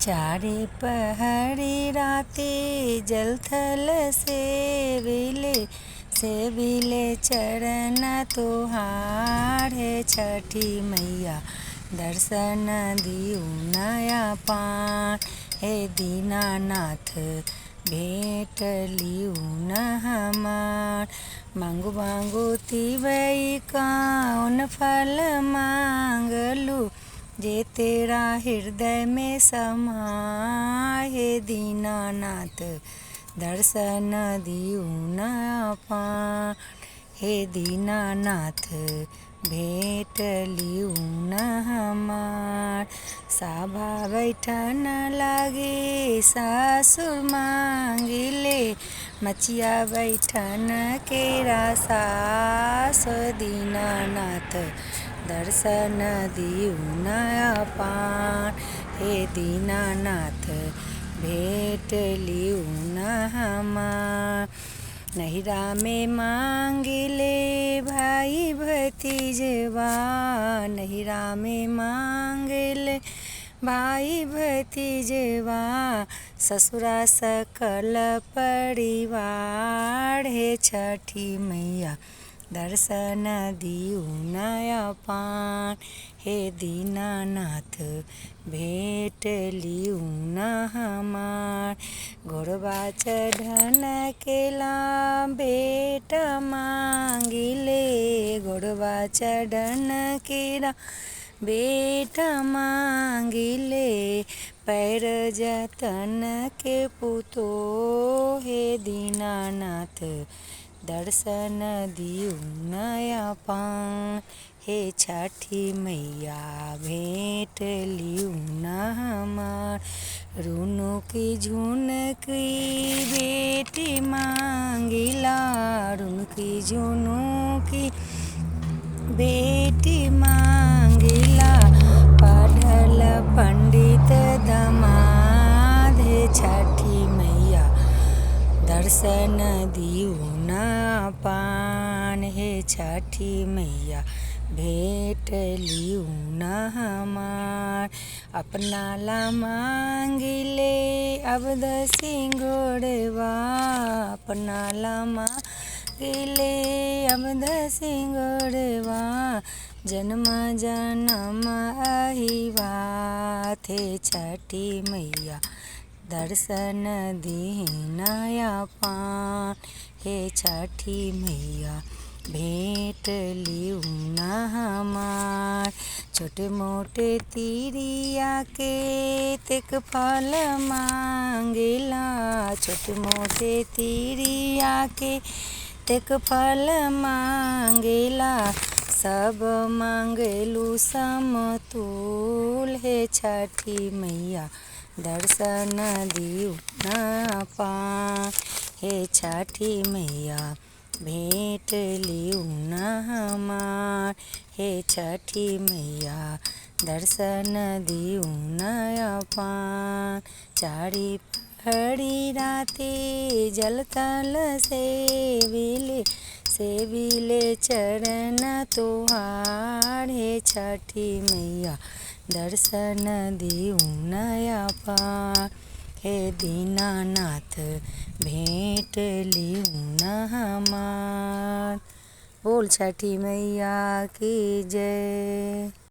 चारे पहरी राते जल थल सेविले चरण तुहार हे छठी मैया दर्शन दियु नया पान हे दीनानाथ भेंट लियु न हमार मांगू मांगू तिवई कौन फल मांगलू जे तेरा हृदय में समाए हे दीनानाथ दर्शन दियु न पान हे दीनानाथ भेंट लियु न हमार साभा बैठन लागे सासुर मांगिले मचिया बैठन केरा सास दीनानाथ दर्शन दियु न पान हे दीनानाथ भेंट लियु न हमार नहिरा में मांगिले भाई भतीजवा नहिरा में मांगिले भाई भतीजवा ससुरा सकल परिवार हे छठी मैया दर्शन दियु नया पान हे दीनानाथ भेंट लियु न हमार घोड़वा चढ़न केला बेटा मांगिले घोड़वा चढ़न केला बेटा मांगिले पैर जतन के पुतो हे दीनानाथ दर्शन दियु नया पान हे छठी मैया भेंट लियु न हमार रुनु की झुनकी बेटी मांगिला रुनु की झुनु की बेटी मांगिला पढ़ल पंडित दमाद हे छठी मैया दर्शन दियु न पान हे छठी मैया भेंट लियु न हमार अपना ला मांगिले अबद सिंगोड़वा अपना ला मांगिले अबद सिंगोड़वा जन्म जन्म अहिवात हे छठी मैया दर्शन दिहि नया पान हे छठी मैया भेंट लियु न हमार छोटे मोटे तिरिया के तेक फल मांगिला छोटे मोटे तिरिया के तेक फल मांगिला सब मांगलू समतुल हे छठी मैया दर्शन दियु न पान हे छठी मैया भेंट लियु न हमार हे छठी मैया दर्शन दियु न पान चारी पहरी राते जल थल सेविले चरण तुहार हे छठी मैया दर्शन दियु नया पान हे दीनानाथ भेंट लियु न हमार बोल छठी मैया की जय।